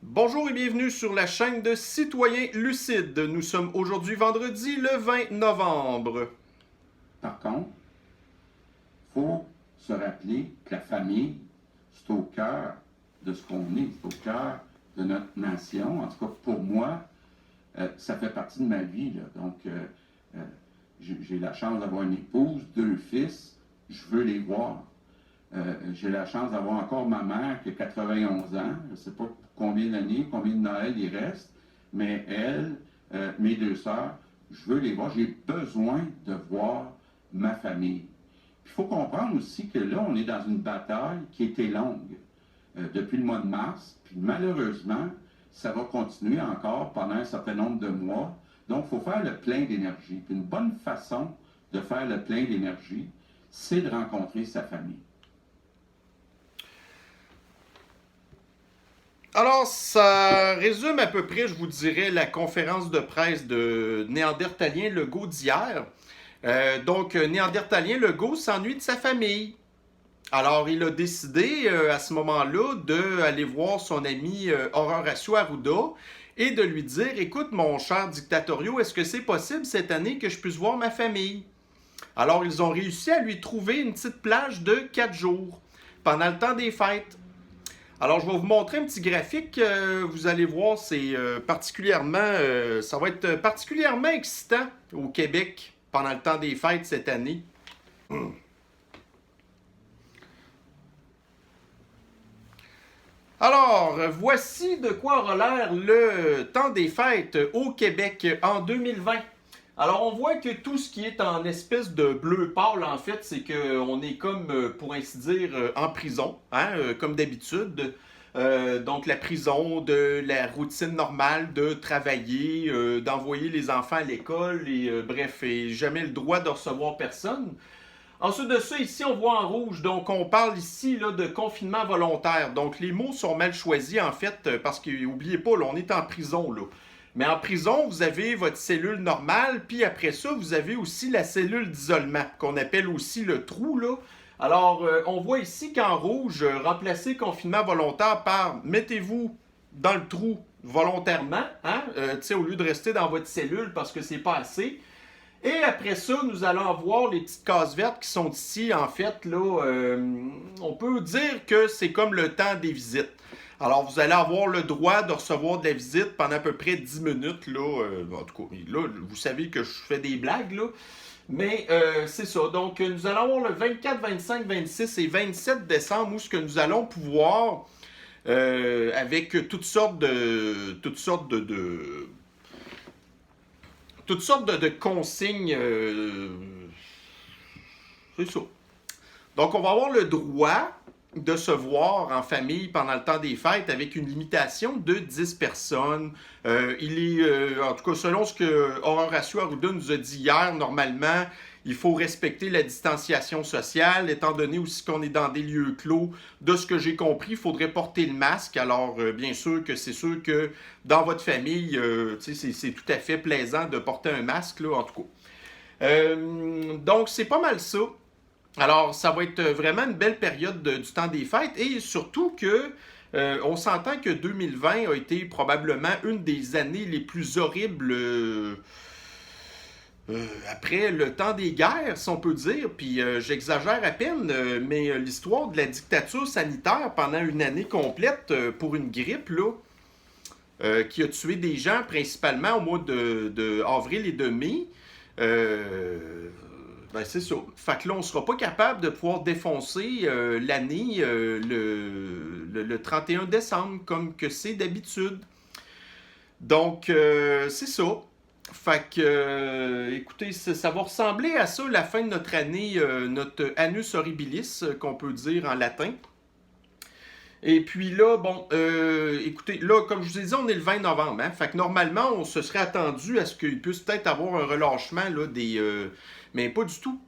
Bonjour et bienvenue sur la chaîne de Citoyens Lucides. Nous sommes aujourd'hui vendredi le 20 novembre. Par contre, il faut se rappeler que la famille, c'est au cœur de ce qu'on est, c'est au cœur de notre nation. En tout cas, pour moi, ça fait partie de ma vie, là. Donc, j'ai la chance d'avoir une épouse, 2 fils, je veux les voir. J'ai la chance d'avoir encore ma mère qui a 91 ans. Je ne sais pas combien d'années, combien de Noël il reste, mais elle, mes 2 sœurs, je veux les voir. J'ai besoin de voir ma famille. Il faut comprendre aussi que là, on est dans une bataille qui était longue depuis le mois de mars, puis malheureusement, ça va continuer encore pendant un certain nombre de mois. Donc, il faut faire le plein d'énergie. Puis une bonne façon de faire le plein d'énergie, c'est de rencontrer sa famille. Alors, ça résume à peu près, je vous dirais, la conférence de presse de Néandertalien Legault d'hier. Néandertalien Legault s'ennuie de sa famille. Alors, il a décidé à ce moment-là d'aller voir son ami Horacio Arruda et de lui dire, écoute, mon cher dictatoriaux, est-ce que c'est possible cette année que je puisse voir ma famille? Alors, ils ont réussi à lui trouver une petite plage de 4 jours pendant le temps des fêtes. Alors, je vais vous montrer un petit graphique. Vous allez voir, ça va être particulièrement excitant au Québec pendant le temps des fêtes cette année. Alors, voici de quoi aura l'air le temps des fêtes au Québec en 2020. Alors, on voit que tout ce qui est en espèce de bleu pâle, en fait, c'est qu'on est comme, pour ainsi dire, en prison, hein, comme d'habitude. Donc, la prison, de la routine normale de travailler, d'envoyer les enfants à l'école, et bref, et jamais le droit de recevoir personne. Ensuite de ça, ici, on voit en rouge. Donc, on parle ici là, de confinement volontaire. Donc, les mots sont mal choisis, en fait, parce que, n'oubliez pas, là, on est en prison, là. Mais en prison, vous avez votre cellule normale, puis après ça, vous avez aussi la cellule d'isolement, qu'on appelle aussi le trou, là. Alors, on voit ici qu'en rouge, remplacez confinement volontaire par mettez-vous dans le trou volontairement, hein, au lieu de rester dans votre cellule parce que c'est pas assez. Et après ça, nous allons voir les petites cases vertes qui sont ici. En fait, là, on peut dire que c'est comme le temps des visites. Alors, vous allez avoir le droit de recevoir de la visite pendant à peu près 10 minutes. Là, en tout cas, là, vous savez que je fais des blagues, là. Mais c'est ça. Donc, nous allons avoir le 24, 25, 26 et 27 décembre où ce que nous allons pouvoir, avec toutes sortes de consignes. C'est ça. Donc, on va avoir le droit de se voir en famille pendant le temps des fêtes avec une limitation de 10 personnes. En tout cas, selon ce que Horacio Arruda nous a dit hier, normalement, il faut respecter la distanciation sociale, étant donné aussi qu'on est dans des lieux clos. De ce que j'ai compris, il faudrait porter le masque. Alors, bien sûr que dans votre famille, c'est tout à fait plaisant de porter un masque, là, en tout cas. Donc, c'est pas mal ça. Alors, ça va être vraiment une belle période du temps des fêtes et surtout que on s'entend que 2020 a été probablement une des années les plus horribles après le temps des guerres, si on peut dire. Puis j'exagère à peine, mais l'histoire de la dictature sanitaire pendant une année complète pour une grippe, là, qui a tué des gens principalement au mois de avril et de mai. Ben c'est ça. Fait que là, on sera pas capable de pouvoir défoncer l'année le 31 décembre, comme que c'est d'habitude. Donc, c'est ça. Fait que, écoutez, ça va ressembler à ça, la fin de notre année, notre annus horribilis, qu'on peut dire en latin. Et puis là, bon, écoutez, là, comme je vous ai dit, on est le 20 novembre, hein? Fait que normalement, on se serait attendu à ce qu'il puisse peut-être avoir un relâchement, là, mais pas du tout.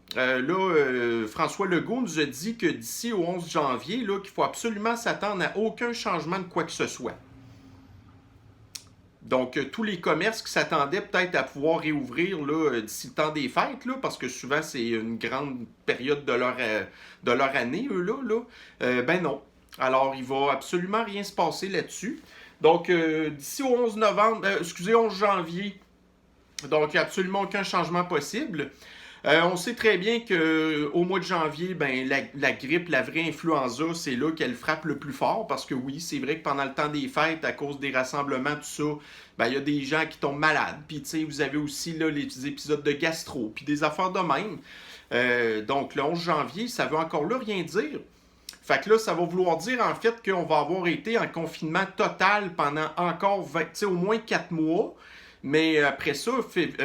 François Legault nous a dit que d'ici au 11 janvier, là, qu'il faut absolument s'attendre à aucun changement de quoi que ce soit. Donc, tous les commerces qui s'attendaient peut-être à pouvoir réouvrir là, d'ici le temps des fêtes, là, parce que souvent, c'est une grande période de leur année, eux, là, ben non. Alors, il va absolument rien se passer là-dessus. Donc, d'ici au 11 novembre, 11 janvier, donc absolument aucun changement possible. On sait très bien qu'au mois de janvier, ben, la grippe, la vraie influenza, c'est là qu'elle frappe le plus fort. Parce que oui, c'est vrai que pendant le temps des fêtes, à cause des rassemblements, tout ça, ben, il y a des gens qui tombent malades. Puis, tu sais, vous avez aussi là, les épisodes de gastro, puis des affaires de même. Donc, le 11 janvier, ça veut encore là rien dire. Fait que là, ça va vouloir dire en fait qu'on va avoir été en confinement total pendant encore 20, au moins 4 mois. Mais après ça,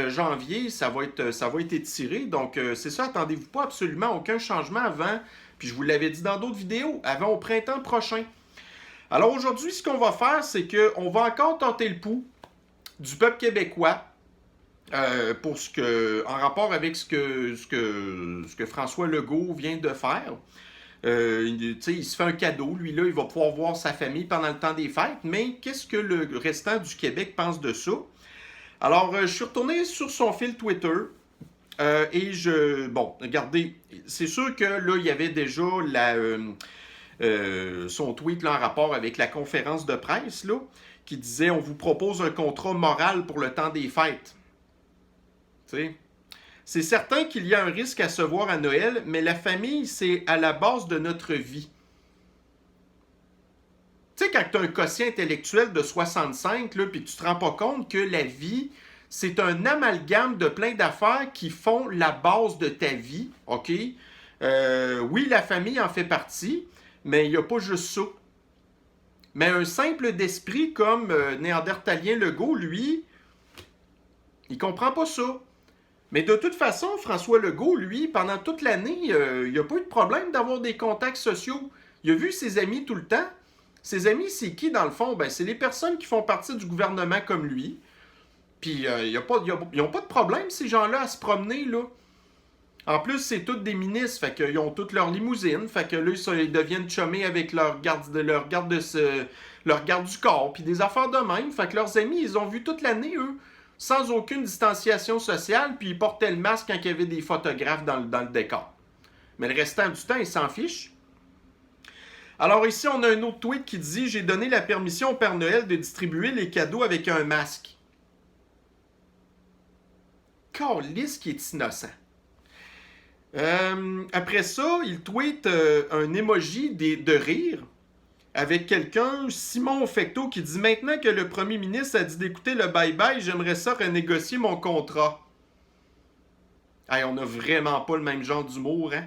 janvier, ça va être étiré. Donc, c'est ça, attendez-vous pas absolument aucun changement avant, puis je vous l'avais dit dans d'autres vidéos, avant au printemps prochain. Alors aujourd'hui, ce qu'on va faire, c'est qu'on va encore tenter le pouls du peuple québécois pour en rapport avec ce que François Legault vient de faire. Il se fait un cadeau, lui là, il va pouvoir voir sa famille pendant le temps des fêtes, mais qu'est-ce que le restant du Québec pense de ça? Alors, je suis retourné sur son fil Twitter bon, regardez, c'est sûr que là, il y avait déjà son tweet là, en rapport avec la conférence de presse là, qui disait « On vous propose un contrat moral pour le temps des fêtes. » Tu sais? C'est certain qu'il y a un risque à se voir à Noël, mais la famille, c'est à la base de notre vie. Tu sais, quand tu as un quotient intellectuel de 65, là, puis tu te rends pas compte que la vie, c'est un amalgame de plein d'affaires qui font la base de ta vie, OK? Oui, la famille en fait partie, mais il n'y a pas juste ça. Mais un simple d'esprit comme Néandertalien Legault, lui, il comprend pas ça. Mais de toute façon, François Legault, lui, pendant toute l'année, il n'a pas eu de problème d'avoir des contacts sociaux. Il a vu ses amis tout le temps. Ses amis, c'est qui, dans le fond? Ben, c'est les personnes qui font partie du gouvernement comme lui. Puis, ils n'ont pas de problème, ces gens-là, à se promener, là. En plus, c'est tous des ministres, fait qu'ils ont toutes leurs limousines, fait que là, ils deviennent chummés avec leur garde du corps, puis des affaires de même. Fait que leurs amis, ils ont vu toute l'année, eux, sans aucune distanciation sociale, puis ils portaient le masque quand il y avait des photographes dans le décor. Mais le restant du temps, ils s'en fichent. Alors ici, on a un autre tweet qui dit « J'ai donné la permission au Père Noël de distribuer les cadeaux avec un masque. » Calisse qui est innocent. Après ça, il tweet un emoji de rire avec quelqu'un, Simon Fecteau, qui dit « Maintenant que le premier ministre a dit d'écouter le bye-bye, j'aimerais ça renégocier mon contrat. » Hey, on a vraiment pas le même genre d'humour, hein?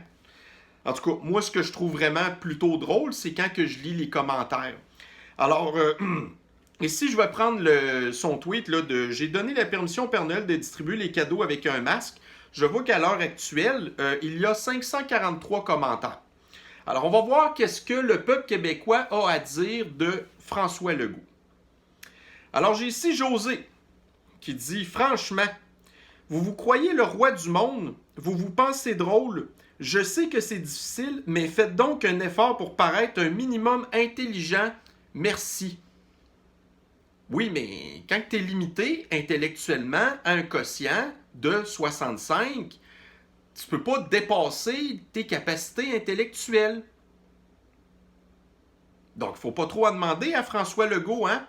En tout cas, moi, ce que je trouve vraiment plutôt drôle, c'est quand que je lis les commentaires. Alors, ici, je vais prendre son tweet là, de « J'ai donné la permission au Père Noël de distribuer les cadeaux avec un masque. » Je vois qu'à l'heure actuelle, il y a 543 commentaires. Alors, on va voir qu'est-ce que le peuple québécois a à dire de François Legault. Alors, j'ai ici José qui dit « Franchement, vous vous croyez le roi du monde? Vous vous pensez drôle? Je sais que c'est difficile, mais faites donc un effort pour paraître un minimum intelligent. Merci. » Oui, mais quand tu es limité intellectuellement à un quotient de 65, tu peux pas dépasser tes capacités intellectuelles. Donc, il ne faut pas trop en demander à François Legault, hein?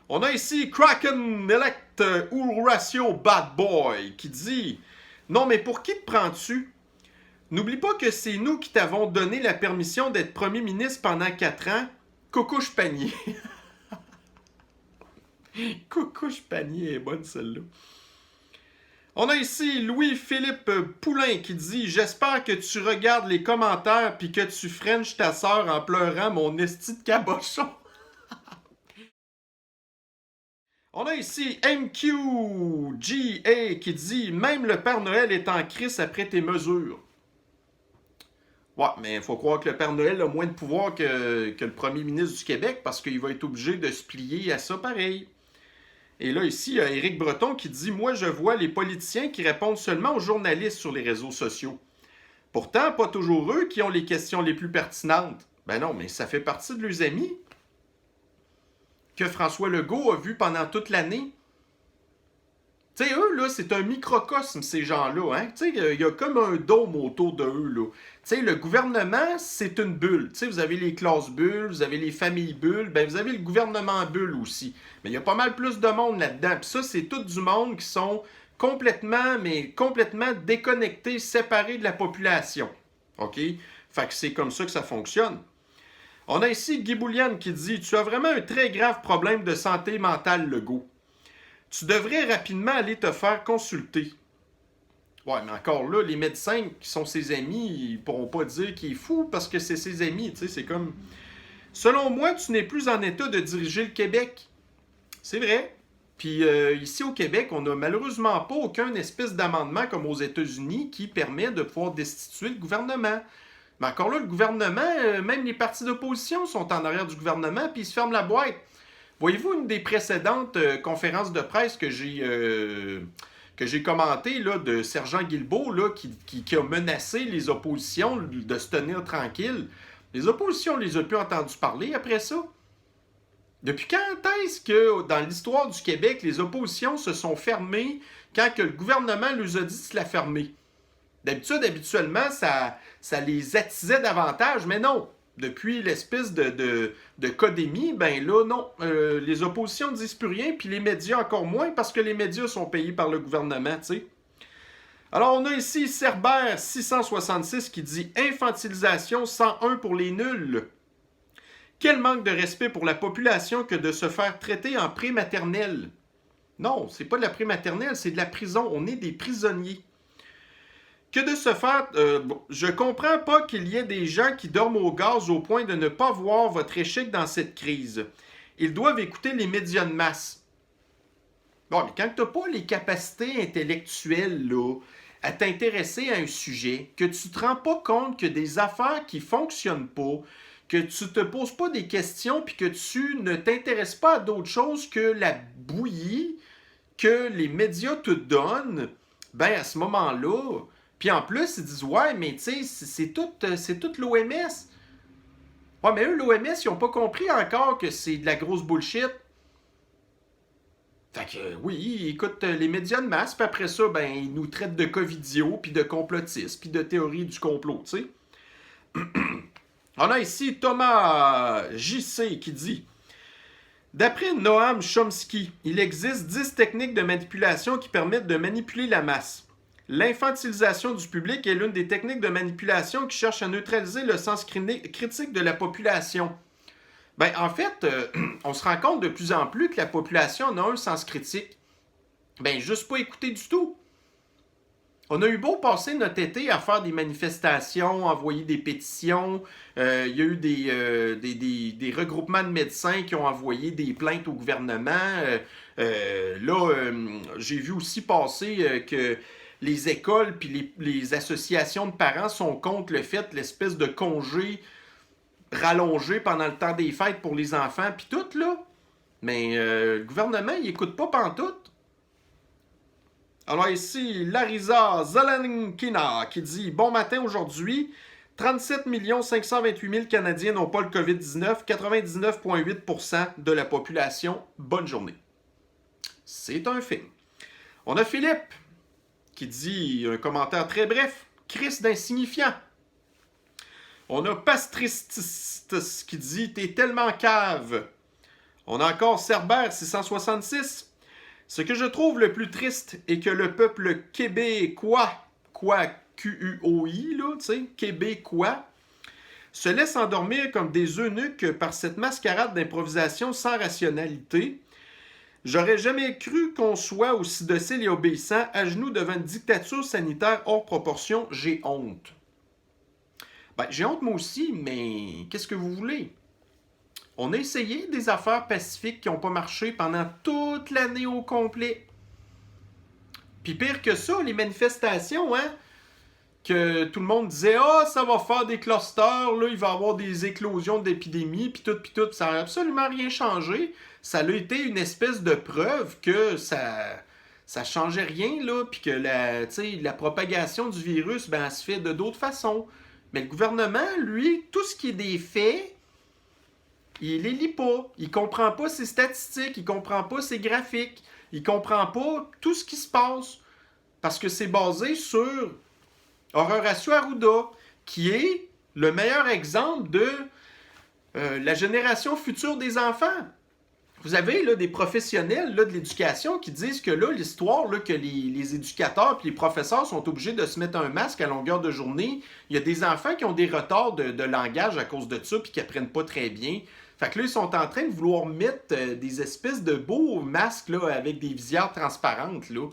On a ici Kraken Elect Horatio Bad Boy qui dit « Non, mais pour qui te prends-tu? N'oublie pas que c'est nous qui t'avons donné la permission d'être premier ministre pendant 4 ans. Coucouche panier. » Coucouche panier est bonne celle-là. On a ici Louis-Philippe Poulain qui dit « J'espère que tu regardes les commentaires puis que tu frenches ta sœur en pleurant mon esti de cabochon. » On a ici MQGA qui dit « Même le Père Noël est en crise après tes mesures. » Ouais, mais il faut croire que le Père Noël a moins de pouvoir que le premier ministre du Québec parce qu'il va être obligé de se plier à ça pareil. Et là, ici, il y a Éric Breton qui dit « Moi, je vois les politiciens qui répondent seulement aux journalistes sur les réseaux sociaux. Pourtant, pas toujours eux qui ont les questions les plus pertinentes. » Ben non, mais ça fait partie de leurs amis que François Legault a vu pendant toute l'année. Tu sais, eux, là, c'est un microcosme, ces gens-là. Hein? Tu sais, il y a comme un dôme autour de eux, là. Tu sais, le gouvernement, c'est une bulle. Tu sais, vous avez les classes bulles, vous avez les familles bulles, ben vous avez le gouvernement bulle aussi. Mais il y a pas mal plus de monde là-dedans. Puis ça, c'est tout du monde qui sont complètement, mais complètement déconnectés, séparés de la population. OK? Fait que c'est comme ça que ça fonctionne. On a ici Guy Bouliane qui dit « Tu as vraiment un très grave problème de santé mentale, Legault. Tu devrais rapidement aller te faire consulter. » Ouais, mais encore là, les médecins qui sont ses amis, ils pourront pas dire qu'il est fou parce que c'est ses amis. Tu sais, c'est comme... Selon moi, tu n'es plus en état de diriger le Québec. C'est vrai. Puis ici au Québec, on n'a malheureusement pas aucun espèce d'amendement comme aux États-Unis qui permet de pouvoir destituer le gouvernement. Mais encore là, le gouvernement, même les partis d'opposition sont en arrière du gouvernement puis ils se ferment la boîte. Voyez-vous, une des précédentes conférences de presse que j'ai commentées là, de Sergent Guilbeault là, qui a menacé les oppositions de se tenir tranquilles. Les oppositions, on les a plus entendu parler après ça. Depuis quand est-ce que, dans l'histoire du Québec, les oppositions se sont fermées quand que le gouvernement leur a dit de se la fermer? D'habitude, habituellement, ça les attisait davantage, mais non. Depuis l'espèce de codémie, ben là, non. Les oppositions ne disent plus rien, puis les médias encore moins, parce que les médias sont payés par le gouvernement, tu sais. Alors, on a ici Cerbère 666 qui dit « Infantilisation 101 pour les nuls ». Quel manque de respect pour la population que de se faire traiter en prématernelle. Non, c'est pas de la prématernelle, c'est de la prison. On est des prisonniers. Que de se faire... je comprends pas qu'il y ait des gens qui dorment au gaz au point de ne pas voir votre échec dans cette crise. Ils doivent écouter les médias de masse. Bon, mais quand tu n'as pas les capacités intellectuelles là, à t'intéresser à un sujet, que tu ne te rends pas compte que des affaires qui ne fonctionnent pas, que tu ne te poses pas des questions, puis que tu ne t'intéresses pas à d'autres choses que la bouillie que les médias te donnent, ben à ce moment-là... Puis en plus, ils disent « Ouais, mais tu sais, c'est tout l'OMS. » Ouais, mais eux, l'OMS, ils n'ont pas compris encore que c'est de la grosse bullshit. Fait que oui, ils écoutent les médias de masse, puis après ça, ben, ils nous traitent de covidio, puis de complotistes, puis de théorie du complot, tu sais. On a ici Thomas JC qui dit « D'après Noam Chomsky, il existe 10 techniques de manipulation qui permettent de manipuler la masse. L'infantilisation du public est l'une des techniques de manipulation qui cherche à neutraliser le sens critique de la population. » Ben, en fait, on se rend compte de plus en plus que la population en a un sens critique. Ben, juste pas écouter du tout. On a eu beau passer notre été à faire des manifestations, envoyer des pétitions. Il y a eu des regroupements de médecins qui ont envoyé des plaintes au gouvernement. J'ai vu aussi passer que les écoles puis les associations de parents sont contre le fait, l'espèce de congé rallongé pendant le temps des fêtes pour les enfants, puis tout, là. Mais le gouvernement, il écoute pas pantoute. Alors ici, Larisa Zalankina qui dit « Bon matin aujourd'hui, 37 528 000 Canadiens n'ont pas le COVID-19, 99,8% de la population. Bonne journée. » C'est un film. On a Philippe qui dit un commentaire très bref. « Crise d'insignifiant. » On a Pastristis qui dit « T'es tellement cave. » On a encore Cerbère 666. Ce que je trouve le plus triste est que le peuple québécois, Q-U-O-I, là, tu sais, québécois, se laisse endormir comme des eunuques par cette mascarade d'improvisation sans rationalité. J'aurais jamais cru qu'on soit aussi docile et obéissant, à genoux devant une dictature sanitaire hors proportion. J'ai honte. Ben, j'ai honte moi aussi, mais qu'est-ce que vous voulez? On a essayé des affaires pacifiques qui n'ont pas marché pendant toute l'année au complet. Puis pire que ça, les manifestations, hein, que tout le monde disait « Ah, ça va faire des clusters, là, il va y avoir des éclosions d'épidémies, puis tout, ça n'a absolument rien changé. Ça a été une espèce de preuve que ça changeait rien, là, puis que la propagation du virus, ben, elle se fait de d'autres façons. Mais le gouvernement, lui, tout ce qui est des faits, il les lit pas. Il comprend pas ses statistiques, il comprend pas ses graphiques. Il ne comprend pas tout ce qui se passe. Parce que c'est basé sur Horacio Arruda, qui est le meilleur exemple de la génération future des enfants. Vous avez là, des professionnels là, de l'éducation qui disent que là, l'histoire, là, que les éducateurs et les professeurs sont obligés de se mettre un masque à longueur de journée. Il y a des enfants qui ont des retards de langage à cause de ça et qui apprennent pas très bien. Fait que là, ils sont en train de vouloir mettre des espèces de beaux masques là, avec des visières transparentes. Là.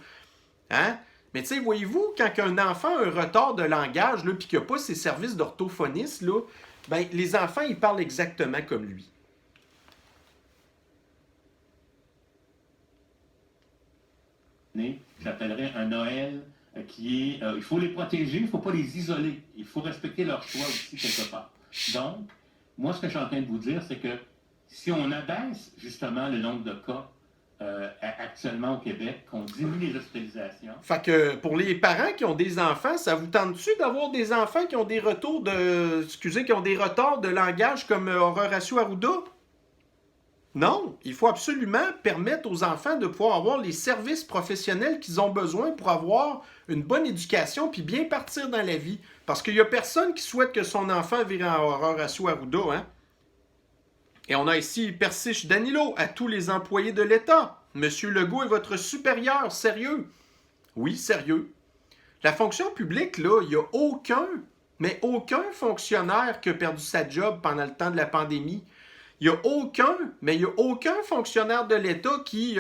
Hein? Mais tu sais, voyez-vous, quand un enfant a un retard de langage et qu'il n'a pas ses services d'orthophoniste, là, ben, les enfants, ils parlent exactement comme lui. J'appellerais un Noël qui est... il faut les protéger, il ne faut pas les isoler. Il faut respecter leur choix aussi quelque part. Donc, moi, ce que je suis en train de vous dire, c'est que si on abaisse justement le nombre de cas actuellement au Québec, qu'on diminue les hospitalisations... Fait que pour les parents qui ont des enfants, ça vous tente-tu d'avoir des enfants qui ont des retours de... Excusez, qui ont des retards de langage comme Horacio Arruda? Non, il faut absolument permettre aux enfants de pouvoir avoir les services professionnels qu'ils ont besoin pour avoir une bonne éducation puis bien partir dans la vie. Parce qu'il n'y a personne qui souhaite que son enfant vire en Horacio Arruda, hein? Et on a ici Persiche Danilo à tous les employés de l'État. Monsieur Legault est votre supérieur, sérieux? Oui, sérieux. La fonction publique, là, il n'y a aucun fonctionnaire qui a perdu sa job pendant le temps de la pandémie. Il n'y a aucun fonctionnaire de l'État qui,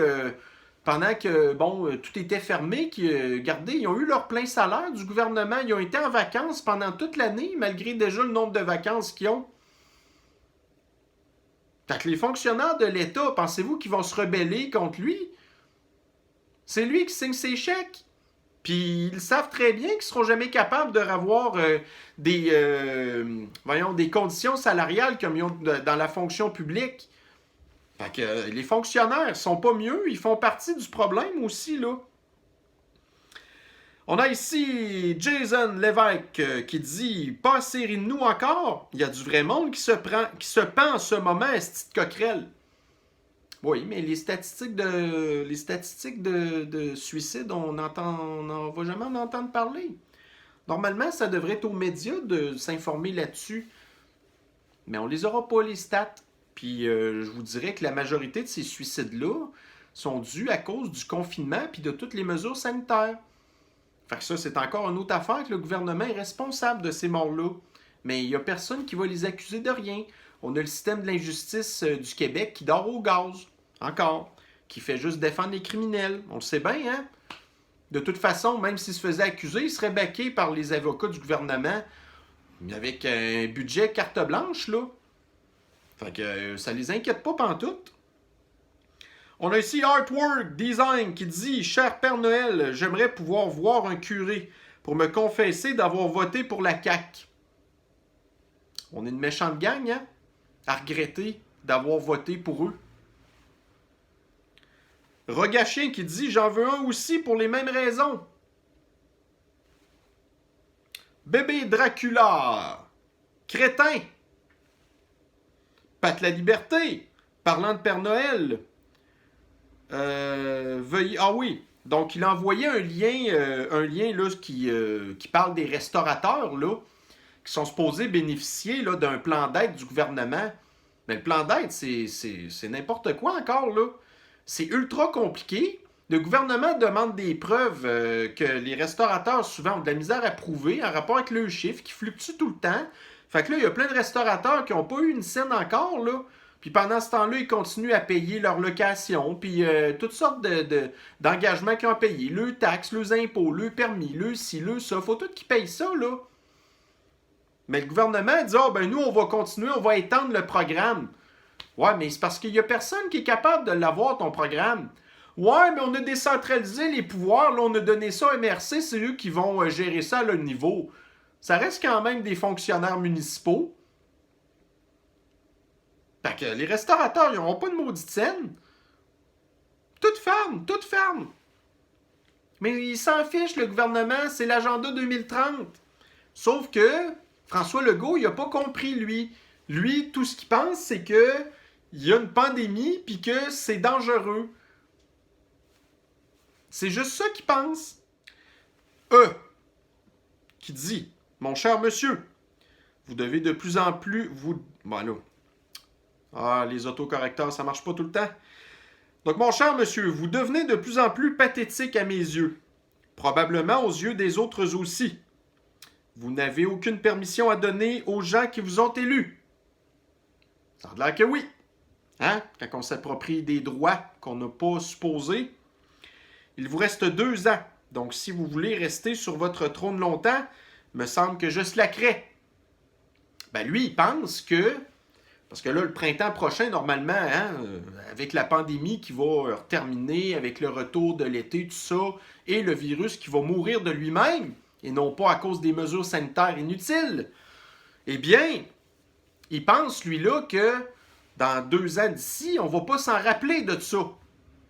pendant que, tout était fermé, regardez, ils ont eu leur plein salaire du gouvernement. Ils ont été en vacances pendant toute l'année, malgré déjà le nombre de vacances qu'ils ont. Fait que les fonctionnaires de l'État, pensez-vous qu'ils vont se rebeller contre lui? C'est lui qui signe ses chèques. Puis ils savent très bien qu'ils ne seront jamais capables de revoir des conditions salariales comme ils ont dans la fonction publique. Fait que les fonctionnaires sont pas mieux, ils font partie du problème aussi, là. On a ici Jason Lévesque qui dit « Pas assez ri de nous encore. Il y a du vrai monde qui se pend en ce moment à cette petite coquerelle. » Oui, mais les statistiques de suicide, on n'en va jamais en entendre parler. Normalement, ça devrait être aux médias de s'informer là-dessus. Mais on les aura pas, les stats. Puis je vous dirais que la majorité de ces suicides-là sont dus à cause du confinement puis de toutes les mesures sanitaires. Fait que ça, c'est encore une autre affaire que le gouvernement est responsable de ces morts-là. Mais il n'y a personne qui va les accuser de rien. On a le système de l'injustice du Québec qui dort au gaz, encore, qui fait juste défendre les criminels. On le sait bien, hein? De toute façon, même s'il se faisait accuser, il serait baqué par les avocats du gouvernement avec un budget carte blanche, là. Fait que ça les inquiète pas pantoute. On a ici Artwork Design qui dit « Cher Père Noël, j'aimerais pouvoir voir un curé pour me confesser d'avoir voté pour la CAQ. » On est une méchante gang, hein? À regretter d'avoir voté pour eux. Rogachien qui dit « J'en veux un aussi pour les mêmes raisons. » Bébé Dracula. Crétin. Pat la Liberté. Parlant de Père Noël. Ah oui. Donc, il a envoyé un lien là, qui parle des restaurateurs là, qui sont supposés bénéficier là, d'un plan d'aide du gouvernement. Mais le plan d'aide, c'est n'importe quoi encore, là. C'est ultra compliqué. Le gouvernement demande des preuves que les restaurateurs, souvent, ont de la misère à prouver en rapport avec le chiffre, qui fluctue tout le temps. Fait que là, il y a plein de restaurateurs qui n'ont pas eu une scène encore, là. Puis pendant ce temps-là, ils continuent à payer leur location, puis toutes sortes d'engagements qu'ils ont payés. Le taxes, les impôts, le permis, le ci, le ça. Faut tout qu'ils payent ça, là. Mais le gouvernement dit « Ah, ben nous, on va continuer, on va étendre le programme. » Ouais, mais c'est parce qu'il n'y a personne qui est capable de l'avoir, ton programme. Ouais, mais on a décentralisé les pouvoirs, là, on a donné ça à MRC, c'est eux qui vont gérer ça à leur niveau. Ça reste quand même des fonctionnaires municipaux. Fait que les restaurateurs, ils n'auront pas de maudite scène. Tout ferme. Mais ils s'en fichent, le gouvernement, c'est l'agenda 2030. Sauf que François Legault, il n'a pas compris, lui. Lui, tout ce qu'il pense, c'est que il y a une pandémie puis que c'est dangereux. C'est juste ça qu'ils pensent. Eux, qui dit, mon cher monsieur, vous devez de plus en plus vous... Bon, là. Ah, les autocorrecteurs, ça marche pas tout le temps. Donc, mon cher monsieur, vous devenez de plus en plus pathétique à mes yeux. Probablement aux yeux des autres aussi. Vous n'avez aucune permission à donner aux gens qui vous ont élus. Ça a l'air que oui. Hein? Quand on s'approprie des droits qu'on n'a pas supposés. Il vous reste 2 ans. Donc, si vous voulez rester sur votre trône longtemps, me semble que je slackerai. Ben, lui, il pense que... Parce que là, le printemps prochain, normalement, hein, avec la pandémie qui va terminer, avec le retour de l'été, tout ça, et le virus qui va mourir de lui-même, et non pas à cause des mesures sanitaires inutiles, eh bien, il pense, lui-là, que dans 2 ans d'ici, on ne va pas s'en rappeler de ça.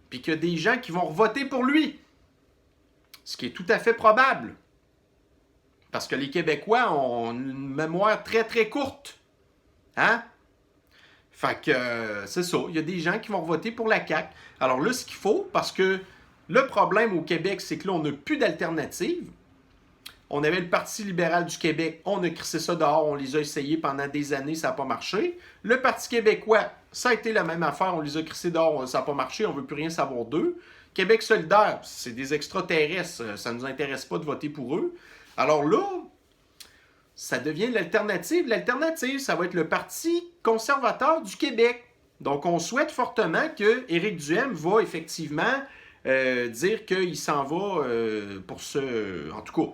Puis qu'il y a des gens qui vont voter pour lui. Ce qui est tout à fait probable. Parce que les Québécois ont une mémoire très, très courte. Hein? Fait que c'est ça. Il y a des gens qui vont voter pour la CAQ. Alors là, ce qu'il faut, parce que le problème au Québec, c'est que là, on n'a plus d'alternative. On avait le Parti libéral du Québec, on a crissé ça dehors, on les a essayés pendant des années, ça n'a pas marché. Le Parti québécois, ça a été la même affaire, on les a crissés dehors, ça n'a pas marché, on ne veut plus rien savoir d'eux. Québec solidaire, c'est des extraterrestres, ça ne nous intéresse pas de voter pour eux. Alors là, ça devient l'alternative. L'alternative, ça va être le Parti conservateur du Québec. Donc, on souhaite fortement que Éric Duhaime va effectivement dire qu'il s'en va pour ce... En tout cas.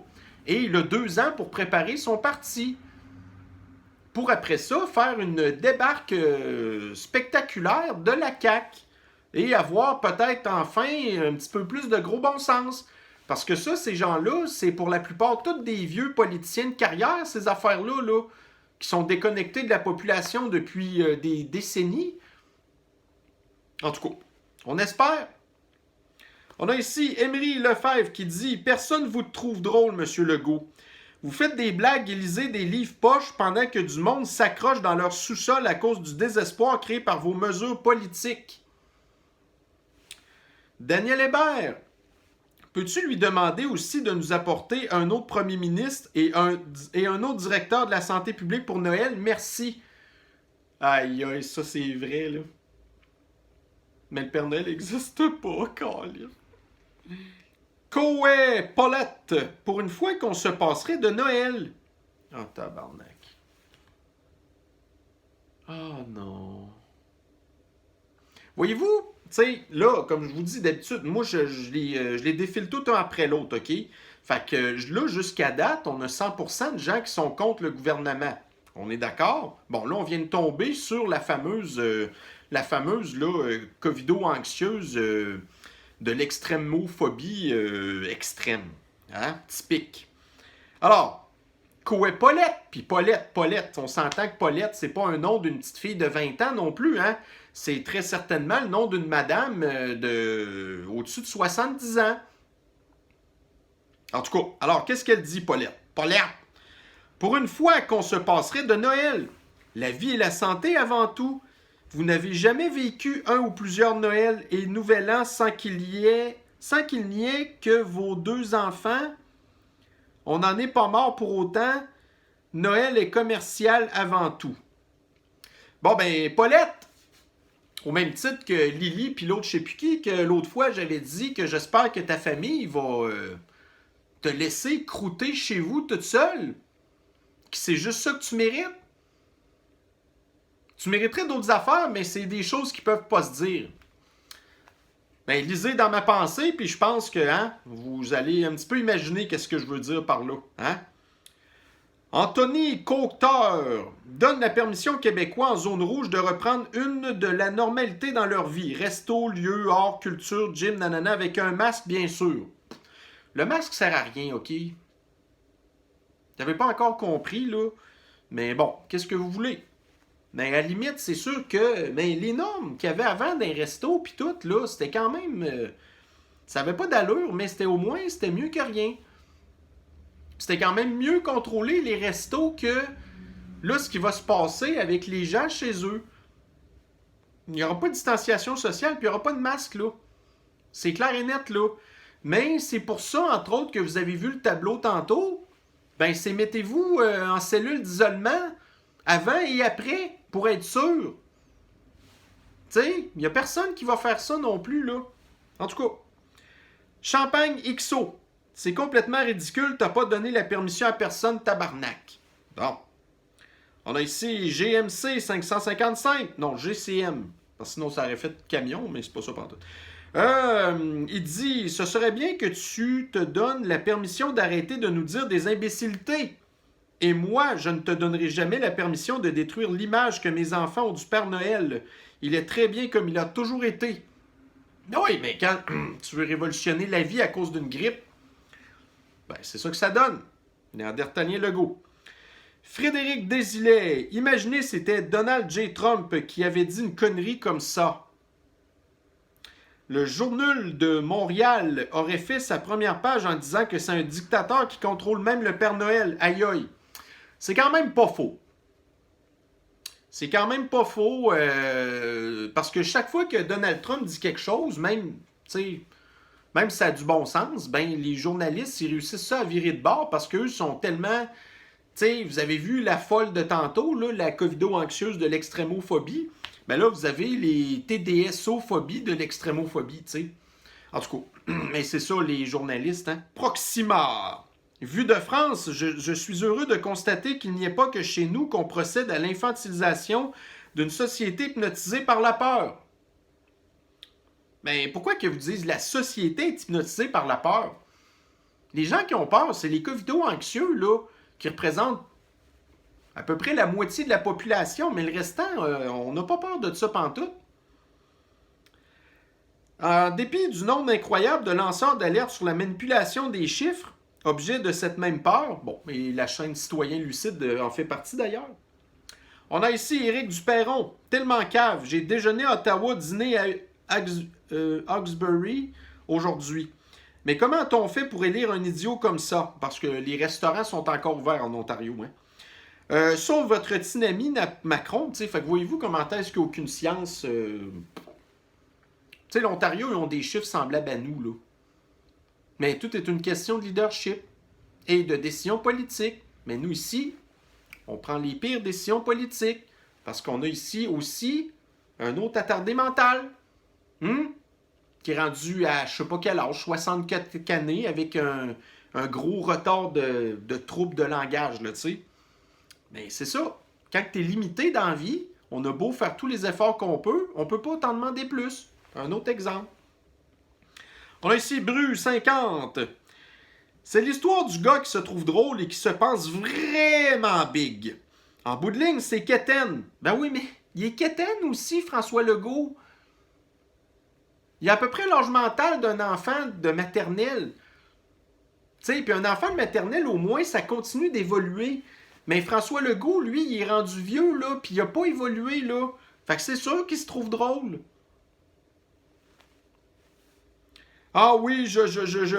Et il a 2 ans pour préparer son parti. Pour après ça, faire une débarque spectaculaire de la CAQ. Et avoir peut-être enfin un petit peu plus de gros bon sens. Parce que ça, ces gens-là, c'est pour la plupart tous des vieux politiciens de carrière, ces affaires-là, là, qui sont déconnectés de la population depuis des décennies. En tout cas, on espère. On a ici Émery Lefebvre qui dit « Personne ne vous trouve drôle, Monsieur Legault. Vous faites des blagues et lisez des livres poches pendant que du monde s'accroche dans leur sous-sol à cause du désespoir créé par vos mesures politiques. » Daniel Hébert. Peux-tu lui demander aussi de nous apporter un autre premier ministre et un autre directeur de la santé publique pour Noël? Merci. Aïe, aïe, ça c'est vrai, là. Mais le Père Noël n'existe pas, Colin. Koé, Paulette, pour une fois qu'on se passerait de Noël. Oh, tabarnak. Oh non. Voyez-vous? Tu sais, là, comme je vous dis d'habitude, moi, je les défile tout un après l'autre, OK? Fait que là, jusqu'à date, on a 100% de gens qui sont contre le gouvernement. On est d'accord? Bon, là, on vient de tomber sur la fameuse là, covido-anxieuse de l'extrémophobie extrême. Hein? Typique. Alors, Koé Paulette, puis Paulette, on s'entend que Paulette, c'est pas un nom d'une petite fille de 20 ans non plus, hein? C'est très certainement le nom d'une madame au-dessus de 70 ans. En tout cas, alors, qu'est-ce qu'elle dit, Paulette? Paulette! Pour une fois qu'on se passerait de Noël, la vie et la santé avant tout. Vous n'avez jamais vécu un ou plusieurs Noëls et Nouvel An sans qu'il n'y ait que vos 2 enfants. On n'en est pas mort pour autant. Noël est commercial avant tout. Bon, ben, Paulette, au même titre que Lily puis l'autre, je sais plus qui, que l'autre fois, j'avais dit que j'espère que ta famille va te laisser croûter chez vous toute seule. Que c'est juste ça que tu mérites. Tu mériterais d'autres affaires, mais c'est des choses qui peuvent pas se dire. Ben, lisez dans ma pensée, puis je pense que vous allez un petit peu imaginer qu'est-ce que je veux dire par là. Hein? Anthony Cocteau donne la permission aux Québécois en zone rouge de reprendre une de la normalité dans leur vie. Resto, lieu, art, culture, gym, nanana, avec un masque, bien sûr. Le masque sert à rien, OK? T'avais pas encore compris, là. Mais bon, qu'est-ce que vous voulez? Mais à la limite, c'est sûr que les normes qu'il y avait avant dans les restos pis tout, là, c'était quand même... ça avait pas d'allure, mais c'était au moins, c'était mieux que rien. C'était quand même mieux contrôler les restos que là, ce qui va se passer avec les gens chez eux. Il n'y aura pas de distanciation sociale, puis il n'y aura pas de masque, là. C'est clair et net, là. Mais c'est pour ça, entre autres, que vous avez vu le tableau tantôt. Ben, c'est mettez-vous en cellule d'isolement avant et après pour être sûr. Tu sais, il n'y a personne qui va faire ça non plus, là. En tout cas, Champagne XO. C'est complètement ridicule, t'as pas donné la permission à personne, tabarnak. Bon. On a ici GMC 555. Non, GCM. Parce que sinon, ça aurait fait camion, mais c'est pas ça pantoute. Il dit, ce serait bien que tu te donnes la permission d'arrêter de nous dire des imbécilités. Et moi, je ne te donnerai jamais la permission de détruire l'image que mes enfants ont du Père Noël. Il est très bien comme il a toujours été. Oui, mais quand tu veux révolutionner la vie à cause d'une grippe, ben, c'est ça que ça donne. Néandertalien Legault. Frédéric Desilets. Imaginez c'était Donald J. Trump qui avait dit une connerie comme ça. Le Journal de Montréal aurait fait sa première page en disant que c'est un dictateur qui contrôle même le Père Noël. Aïe aïe. C'est quand même pas faux. C'est quand même pas faux parce que chaque fois que Donald Trump dit quelque chose, même si ça a du bon sens, ben les journalistes ils réussissent ça à virer de bord parce qu'eux sont tellement... vous avez vu la folle de tantôt, là, la covido-anxieuse de l'extrémophobie. Ben là, vous avez les TDSO-phobies de l'extrémophobie, t'sais. En tout cas, mais c'est ça les journalistes, hein. Proxima. Vu de France, je suis heureux de constater qu'il n'y ait pas que chez nous qu'on procède à l'infantilisation d'une société hypnotisée par la peur. Mais pourquoi que vous dites la société est hypnotisée par la peur? Les gens qui ont peur, c'est les covido-anxieux, là, qui représentent à peu près la moitié de la population, mais le restant, on n'a pas peur de ça pantoute. En dépit du nombre incroyable de lanceurs d'alerte sur la manipulation des chiffres, objet de cette même peur, bon, et la chaîne Citoyen Lucide en fait partie d'ailleurs. On a ici Éric Duperron, tellement cave, j'ai déjeuné à Ottawa, dîné à Hawkesbury aujourd'hui. Mais comment a-t-on fait pour élire un idiot comme ça? Parce que les restaurants sont encore ouverts en Ontario, hein. Sauf votre petit ami Macron, tu sais, fait que voyez-vous comment est-ce qu'il n'y a aucune science. Tu sais, l'Ontario, ils ont des chiffres semblables à nous, là. Mais tout est une question de leadership et de décision politique. Mais nous, ici, on prend les pires décisions politiques parce qu'on a ici aussi un autre attardé mental. Qui est rendu à je sais pas quel âge, 64 années, avec un gros retard de troubles de langage, là, tu sais. Mais c'est ça. Quand tu es limité dans la vie, on a beau faire tous les efforts qu'on peut, on peut pas t'en demander plus. Un autre exemple. On a ici Bru 50. C'est l'histoire du gars qui se trouve drôle et qui se pense vraiment big. En bout de ligne, c'est quétaine. Ben oui, mais il est quétaine aussi, François Legault. Il a à peu près l'âge mental d'un enfant de maternelle. Tu sais, puis un enfant de maternelle, au moins, ça continue d'évoluer. Mais François Legault, lui, il est rendu vieux, là, puis il n'a pas évolué, là. Fait que c'est sûr qu'il se trouve drôle. Ah oui,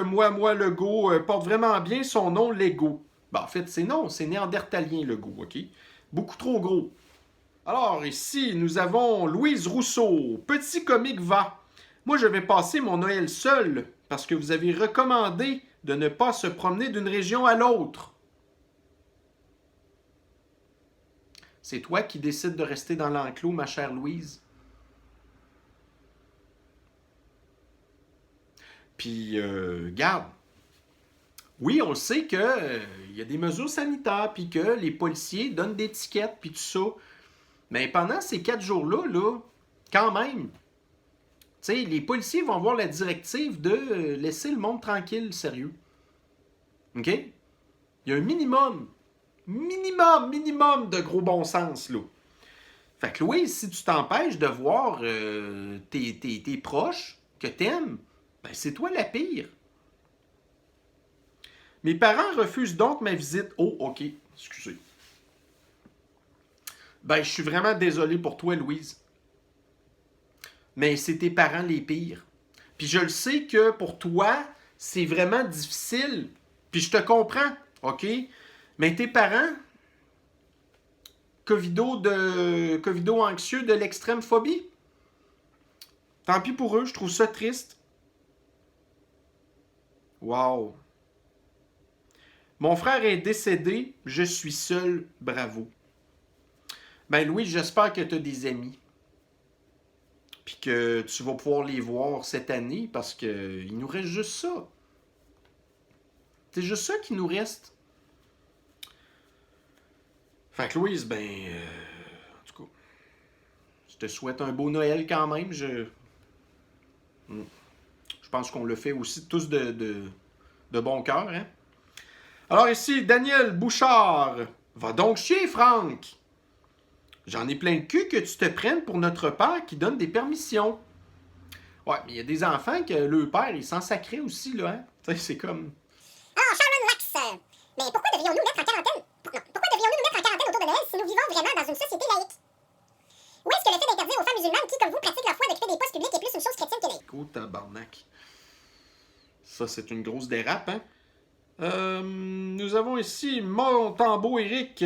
moi, Legault, porte vraiment bien son nom, Lego. Ben, en fait, c'est néandertalien, Legault, OK? Beaucoup trop gros. Alors, ici, nous avons Louise Rousseau. Petit comique va. Moi, je vais passer mon Noël seul, parce que vous avez recommandé de ne pas se promener d'une région à l'autre. C'est toi qui décides de rester dans l'enclos, ma chère Louise. Puis, garde. Oui, on sait qu'il y a des mesures sanitaires, puis que les policiers donnent des tickets, puis tout ça. Mais pendant ces 4 jours-là, là, quand même, tu sais, les policiers vont avoir la directive de laisser le monde tranquille, sérieux. OK? Il y a un minimum de gros bon sens, là. Fait que Louise, si tu t'empêches de voir tes proches que t'aimes, ben c'est toi la pire. Mes parents refusent donc ma visite. Oh, OK, excusez. Ben, je suis vraiment désolé pour toi, Louise. Mais c'est tes parents les pires. Puis je le sais que pour toi, c'est vraiment difficile. Puis je te comprends, OK? Mais tes parents, covido-anxieux de l'extrême phobie, tant pis pour eux, je trouve ça triste. Wow. Mon frère est décédé, je suis seul, bravo. Ben Louis, j'espère que tu as des amis. Puis que tu vas pouvoir les voir cette année parce qu'il nous reste juste ça. C'est juste ça qui nous reste. Fait que Louise, ben, en tout cas, je te souhaite un beau Noël quand même. Je pense qu'on le fait aussi tous de bon cœur. Hein? Alors ici, Daniel Bouchard. Va donc chier, Franck. J'en ai plein de cul que tu te prennes pour notre père qui donne des permissions. Ouais, mais il y a des enfants que le père, il s'en sacrait aussi, là. Hein? Tu sais, c'est comme... Alors, Sharon Max, mais pourquoi devrions-nous mettre en quarantaine? Non, pourquoi devrions-nous nous mettre en quarantaine autour de Noël si nous vivons vraiment dans une société laïque? Ou est-ce que le fait d'interdire aux femmes musulmanes qui, comme vous, pratiquent leur foi d'occuper des postes publics est plus une chose chrétienne que laïque? Oh, tabarnak. Ça, c'est une grosse dérape, hein? Nous avons ici Montembeau Éric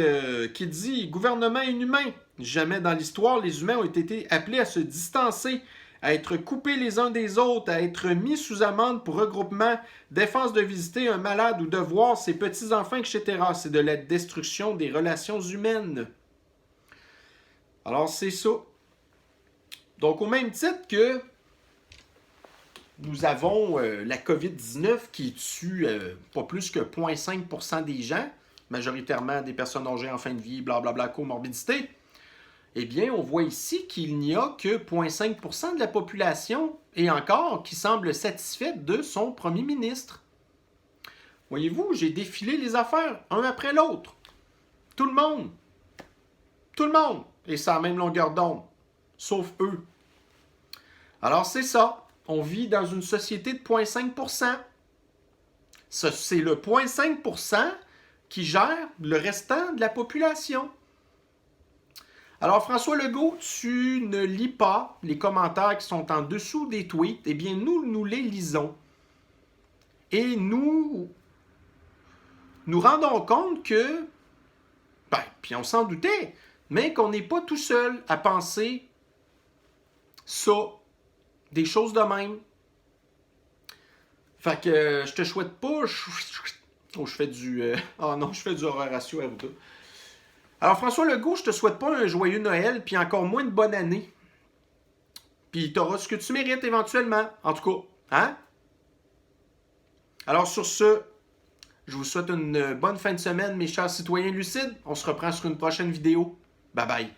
qui dit « Gouvernement inhumain. Jamais dans l'histoire, les humains ont été appelés à se distancer, à être coupés les uns des autres, à être mis sous amende pour regroupement, défense de visiter un malade ou de voir ses petits-enfants, etc. C'est de la destruction des relations humaines. » Alors, c'est ça. Donc, au même titre que nous avons la COVID-19 qui tue pas plus que 0,5% des gens, majoritairement des personnes âgées en fin de vie, blablabla, comorbidité. Eh bien, on voit ici qu'il n'y a que 0,5% de la population, et encore, qui semble satisfaite de son premier ministre. Voyez-vous, j'ai défilé les affaires, un après l'autre. Tout le monde. Tout le monde. Et c'est à la même longueur d'onde. Sauf eux. Alors, c'est ça. On vit dans une société de 0,5%. C'est le 0,5% qui gère le restant de la population. Alors, François Legault, tu ne lis pas les commentaires qui sont en dessous des tweets. Eh bien, nous les lisons. Et nous rendons compte que, puis on s'en doutait, mais qu'on n'est pas tout seul à penser ça. Des choses de même. Fait que je te souhaite pas... je fais du... je fais du Horatio Arruda. Alors, François Legault, je te souhaite pas un joyeux Noël, puis encore moins une bonne année. Puis t'auras ce que tu mérites éventuellement. En tout cas, hein? Alors, sur ce, je vous souhaite une bonne fin de semaine, mes chers citoyens lucides. On se reprend sur une prochaine vidéo. Bye bye.